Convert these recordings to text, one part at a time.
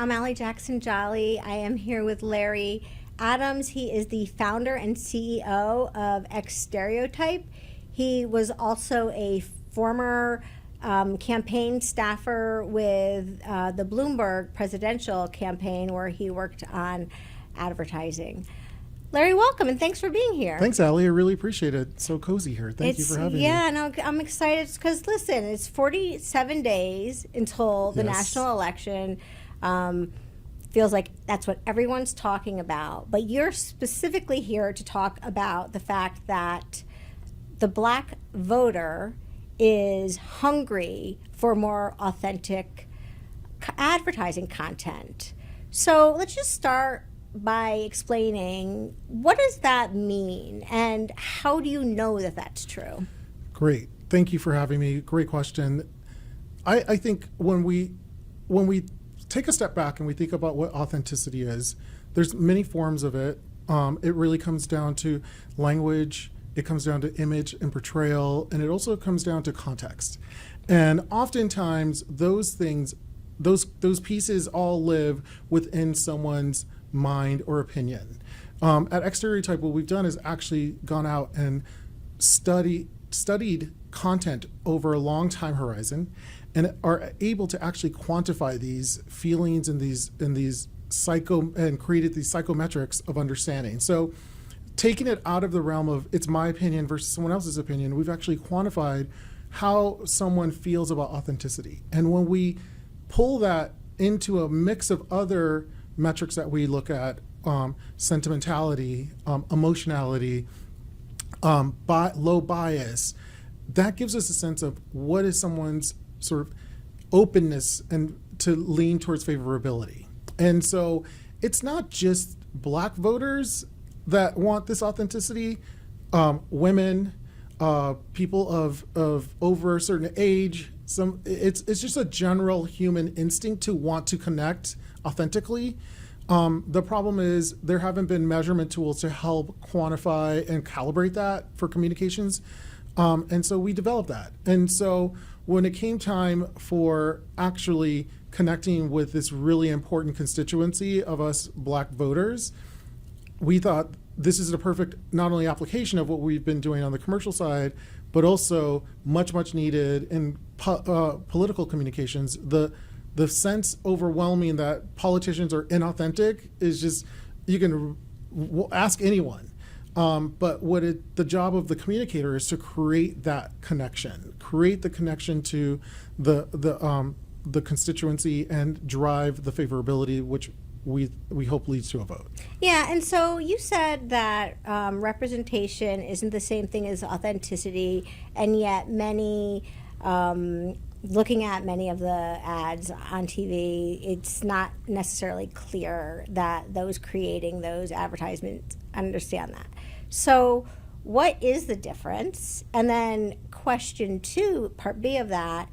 I'm Ali Jackson-Jolly. I am here with Larry Adams. He is the founder and CEO of XStereotype. He was also a former campaign staffer with the Bloomberg presidential campaign, where he worked on advertising. Larry, welcome, and thanks for being here. Thanks, Ali. I really appreciate it. It's so cozy here. Thank you for having me. Yeah, no, I'm excited because, listen, it's 47 days until the Yes. national election. Feels like that's what everyone's talking about. But you're specifically here to talk about the fact that the black voter is hungry for more authentic advertising content. So let's just start by explaining, what does that mean and how do you know that that's true? Great. Thank you for having me. Great question. I think when we take a step back and we think about what authenticity is, there's many forms of it. It really comes down to language, it comes down to image and portrayal, and it also comes down to context. And oftentimes those things, those pieces all live within someone's mind or opinion. At XStereotype, what we've done is actually gone out and studied content over a long time horizon, and are able to actually quantify these feelings and these and created these psychometrics of understanding. So, taking it out of the realm of it's my opinion versus someone else's opinion, we've actually quantified how someone feels about authenticity. And when we pull that into a mix of other metrics that we look at, sentimentality, emotionality, low bias, that gives us a sense of what is someone's sort of openness and to lean towards favorability. And so it's not just black voters that want this authenticity, women, people of over a certain age. It's just a general human instinct to want to connect authentically. The problem is there haven't been measurement tools to help quantify and calibrate that for communications. And so we developed that. And so when it came time for actually connecting with this really important constituency of us black voters, we thought this is a perfect not only application of what we've been doing on the commercial side, but also much needed in political communications. The sense overwhelming that politicians are inauthentic is just, you can ask anyone. But the job of the communicator is to create that connection, create the connection to the constituency and drive the favorability, which we hope leads to a vote. Yeah, and so you said that representation isn't the same thing as authenticity, and yet looking at many of the ads on TV, it's not necessarily clear that those creating those advertisements understand that. So what is the difference? And then question 2, part B of that,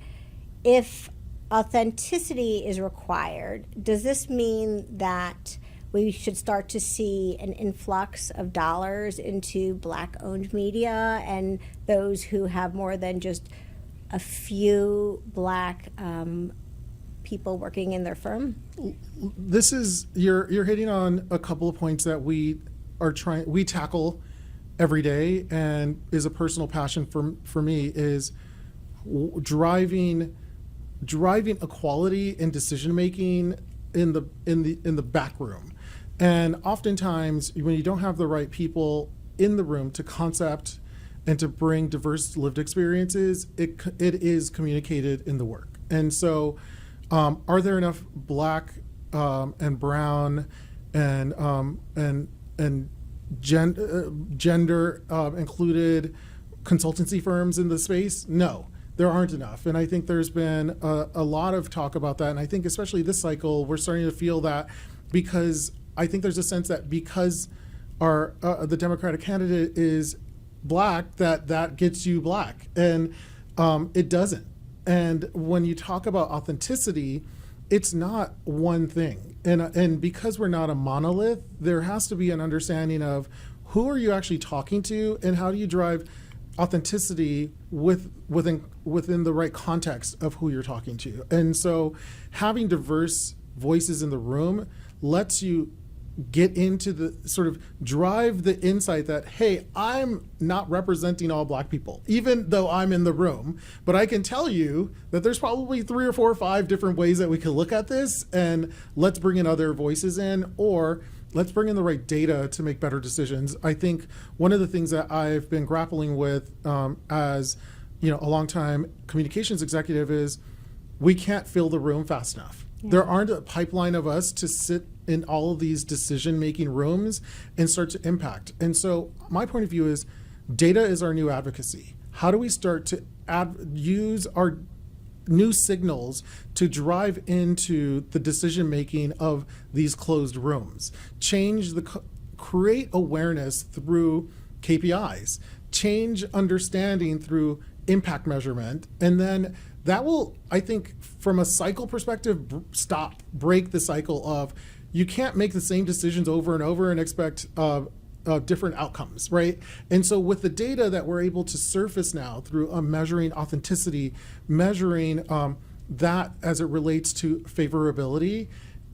if authenticity is required, does this mean that we should start to see an influx of dollars into black-owned media and those who have more than just a few black people working in their firm? This is you're hitting on a couple of points that we tackle every day, and is a personal passion for me, is driving equality in decision making in the back room. And oftentimes when you don't have the right people in the room to concept and to bring diverse lived experiences, it is communicated in the work. And so are there enough black and brown and gender included consultancy firms in the space? No, there aren't enough. And I think there's been a lot of talk about that. And I think especially this cycle, we're starting to feel that, because I think there's a sense that because the Democratic candidate is black, that gets you black. And it doesn't. And when you talk about authenticity, it's not one thing. And because we're not a monolith, there has to be an understanding of who are you actually talking to, and how do you drive authenticity within the right context of who you're talking to. And so having diverse voices in the room lets you get into the sort of drive the insight that, hey, I'm not representing all Black people, even though I'm in the room, but I can tell you that there's probably 3 or 4 or 5 different ways that we can look at this, and let's bring in other voices in, or let's bring in the right data to make better decisions. I think one of the things that I've been grappling with as a longtime communications executive is we can't fill the room fast enough. Yeah. There aren't a pipeline of us to sit in all of these decision-making rooms and start to impact. And so my point of view is data is our new advocacy. How do we start to use our new signals to drive into the decision-making of these closed rooms? Create awareness through KPIs, change understanding through impact measurement, and then that will, I think, from a cycle perspective, break the cycle of you can't make the same decisions over and over and expect different outcomes, right? And so with the data that we're able to surface now through measuring authenticity, measuring that as it relates to favorability,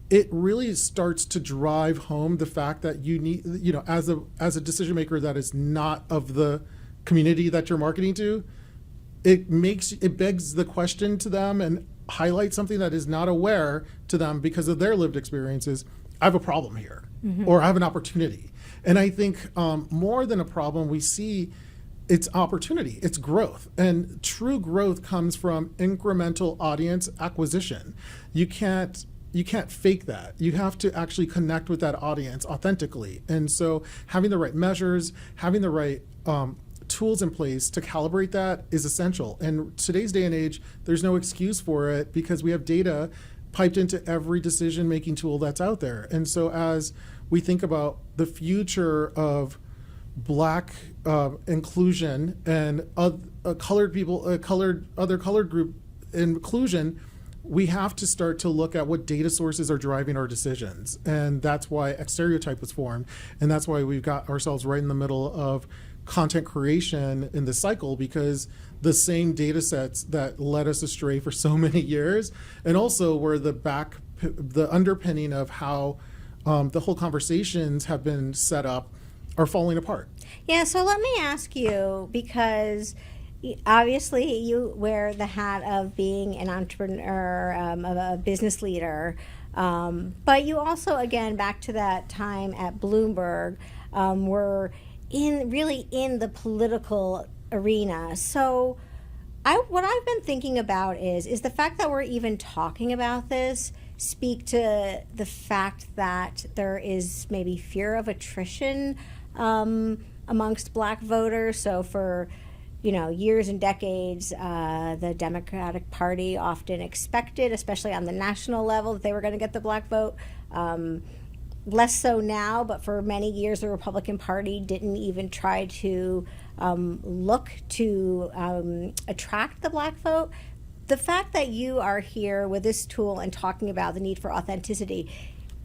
it really starts to drive home the fact that you need, as a decision maker that is not of the community that you're marketing to, it begs the question to them and highlights something that is not aware to them because of their lived experiences. I have a problem here, or I have an opportunity. And I think more than a problem, we see it's opportunity, it's growth. And true growth comes from incremental audience acquisition. You can't fake that. You have to actually connect with that audience authentically. And so having the right measures, having the right tools in place to calibrate that is essential. And today's day and age, there's no excuse for it because we have data piped into every decision-making tool that's out there. And so as we think about the future of Black inclusion and colored people, other colored group inclusion, we have to start to look at what data sources are driving our decisions. And that's why XStereotype was formed. And that's why we've got ourselves right in the middle of content creation in this cycle, because the same data sets that led us astray for so many years, and also were the underpinning of how the whole conversations have been set up, are falling apart. Yeah, so let me ask you, because obviously you wear the hat of being an entrepreneur, of a business leader, but you also, again, back to that time at Bloomberg, were really in the political arena. So what I've been thinking about is the fact that we're even talking about this speak to the fact that there is maybe fear of attrition amongst Black voters. So for years and decades, the Democratic Party often expected, especially on the national level, that they were going to get the Black vote. Less so now, but for many years the Republican Party didn't even try to look to attract the Black vote. The fact that you are here with this tool and talking about the need for authenticity,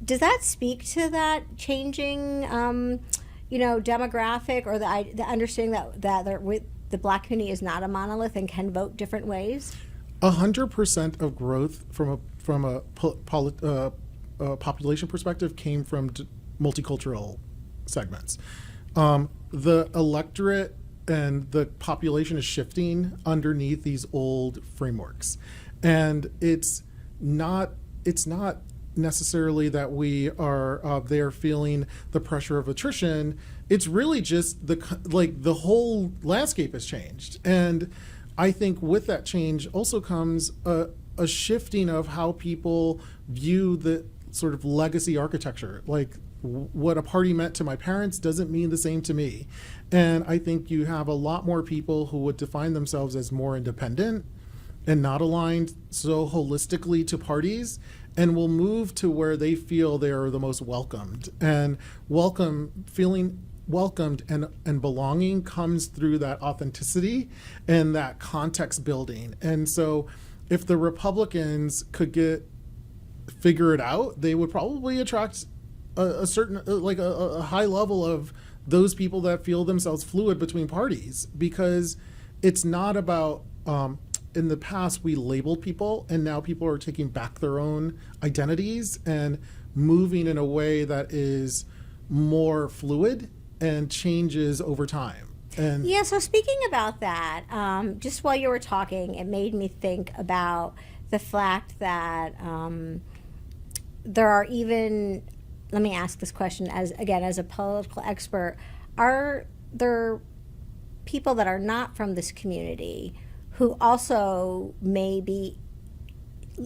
does that speak to that changing demographic, or the understanding that the Black community is not a monolith and can vote different ways? 100% of growth from a population perspective came from multicultural segments. The electorate and the population is shifting underneath these old frameworks, and it's not necessarily that we are they're feeling the pressure of attrition. It's really just the whole landscape has changed, and I think with that change also comes a shifting of how people view the sort of legacy architecture. Like, what a party meant to my parents doesn't mean the same to me. And I think you have a lot more people who would define themselves as more independent and not aligned so holistically to parties, and will move to where they feel they are the most welcomed. And feeling welcomed and belonging comes through that authenticity and that context building. And so if the Republicans could figure it out, they would probably attract a certain a high level of those people that feel themselves fluid between parties, because it's not about in the past we labeled people, and now people are taking back their own identities and moving in a way that is more fluid and changes over time. And yeah, so speaking about that, just while you were talking, it made me think about the fact that there are even, let me ask this question as a political expert, are there people that are not from this community who also may be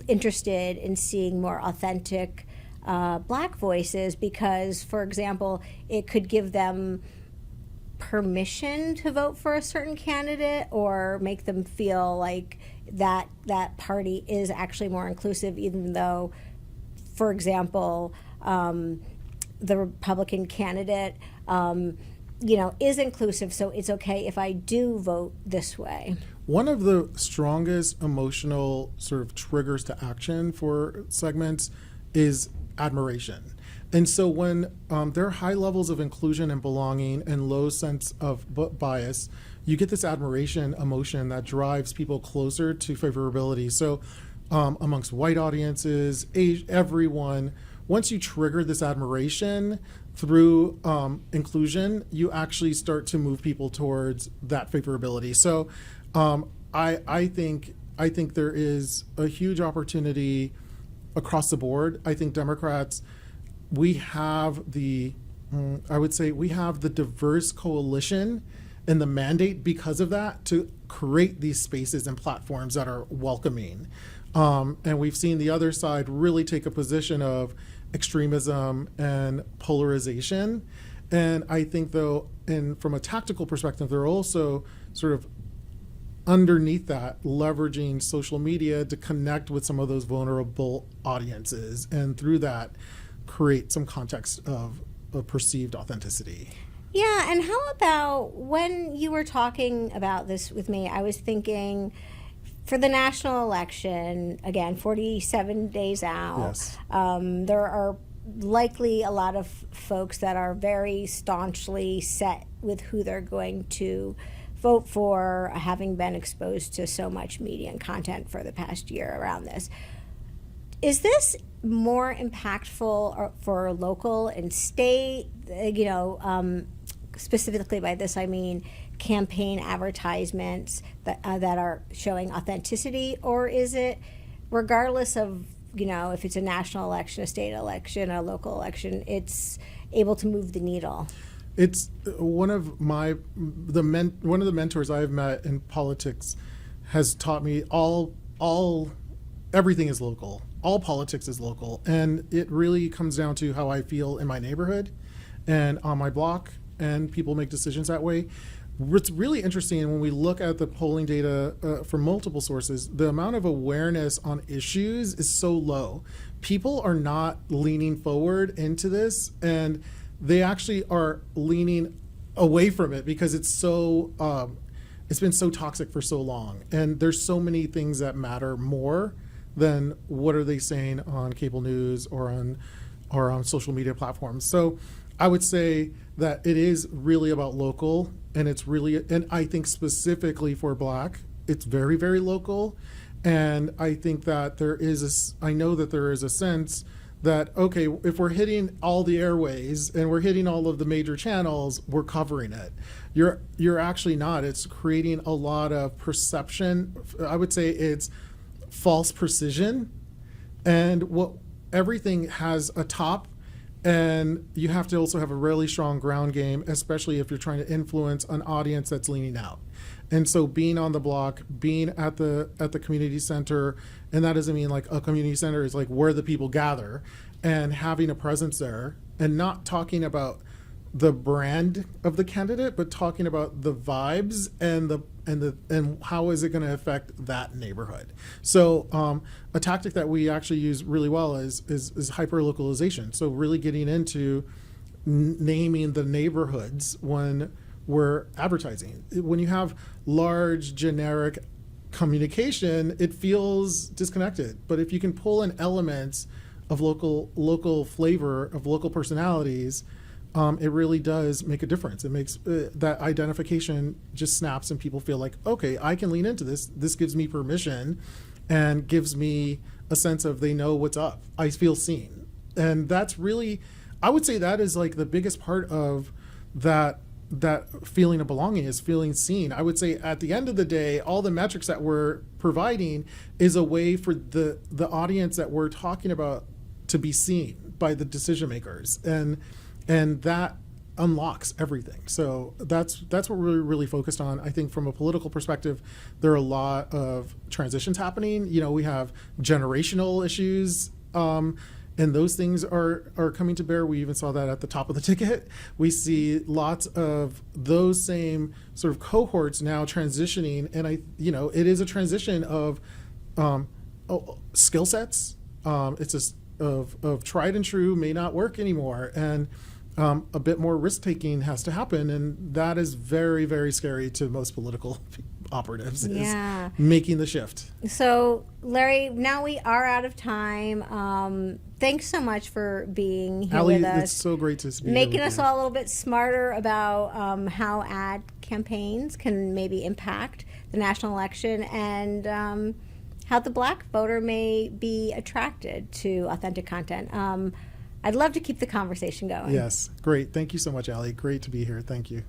interested in seeing more authentic Black voices because, for example, it could give them permission to vote for a certain candidate or make them feel like that party is actually more inclusive, even though, for example, the Republican candidate is inclusive, so it's okay if I do vote this way. One of the strongest emotional sort of triggers to action for segments is admiration. And so when there are high levels of inclusion and belonging and low sense of bias, you get this admiration emotion that drives people closer to favorability. So amongst white audiences, everyone, once you trigger this admiration through inclusion, you actually start to move people towards that favorability. So I think there is a huge opportunity across the board. I think Democrats, we have I would say we have the diverse coalition and the mandate because of that to create these spaces and platforms that are welcoming. And we've seen the other side really take a position of extremism and polarization. And I think though, and from a tactical perspective, they're also sort of underneath that leveraging social media to connect with some of those vulnerable audiences, and through that create some context of perceived authenticity. Yeah, and how about when you were talking about this with me, I was thinking for the national election, again, 47 days out, Yes. There are likely a lot of folks that are very staunchly set with who they're going to vote for, having been exposed to so much media and content for the past year around this. Is this more impactful for local and state? Specifically by this I mean campaign advertisements that are showing authenticity, or is it, regardless of if it's a national election, a state election, a local election, it's able to move the needle? It's one of the mentors I've met in politics has taught me everything is local. All politics is local, and it really comes down to how I feel in my neighborhood and on my block, and people make decisions that way. What's really interesting when we look at the polling data from multiple sources, the amount of awareness on issues is so low. People are not leaning forward into this, and they actually are leaning away from it because it's been so toxic for so long, and there's so many things that matter more than what are they saying on cable news or on social media platforms. So I would say that it is really about local, and and I think specifically for Black, it's very, very local. And I think that I know that there is a sense that, okay, if we're hitting all the airways and we're hitting all of the major channels, we're covering it. You're actually not. It's creating a lot of perception. I would say it's false precision, and everything has a top, and you have to also have a really strong ground game, especially if you're trying to influence an audience that's leaning out. And so being on the block, being at the community center, and that doesn't mean like a community center is like where the people gather, and having a presence there, and not talking about the brand of the candidate, but talking about the vibes and how is it going to affect that neighborhood. So a tactic that we actually use really well is hyper localization. So really getting into naming the neighborhoods when we're advertising. When you have large generic communication, it feels disconnected. But if you can pull in elements of local flavor, of local personalities, it really does make a difference. It makes that identification just snaps, and people feel like, okay, I can lean into this. This gives me permission and gives me a sense of they know what's up. I feel seen. And that's really, I would say that is like the biggest part of that feeling of belonging, is feeling seen. I would say at the end of the day, all the metrics that we're providing is a way for the audience that we're talking about to be seen by the decision makers. And that unlocks everything. So that's what we're really focused on. I think from a political perspective, there are a lot of transitions happening. You know, we have generational issues, and those things are coming to bear. We even saw that at the top of the ticket. We see lots of those same sort of cohorts now transitioning, and it is a transition of skill sets. It's just of tried and true may not work anymore, and a bit more risk taking has to happen, and that is very, very scary to most political operatives. Yeah. Is making the shift. So, Larry, now we are out of time. Thanks so much for being here Ali, with us. it's so great to be making here us with you. all a little bit smarter about how ad campaigns can maybe impact the national election, and how the Black voter may be attracted to authentic content. I'd love to keep the conversation going. Yes, great. Thank you so much, Ali. Great to be here. Thank you.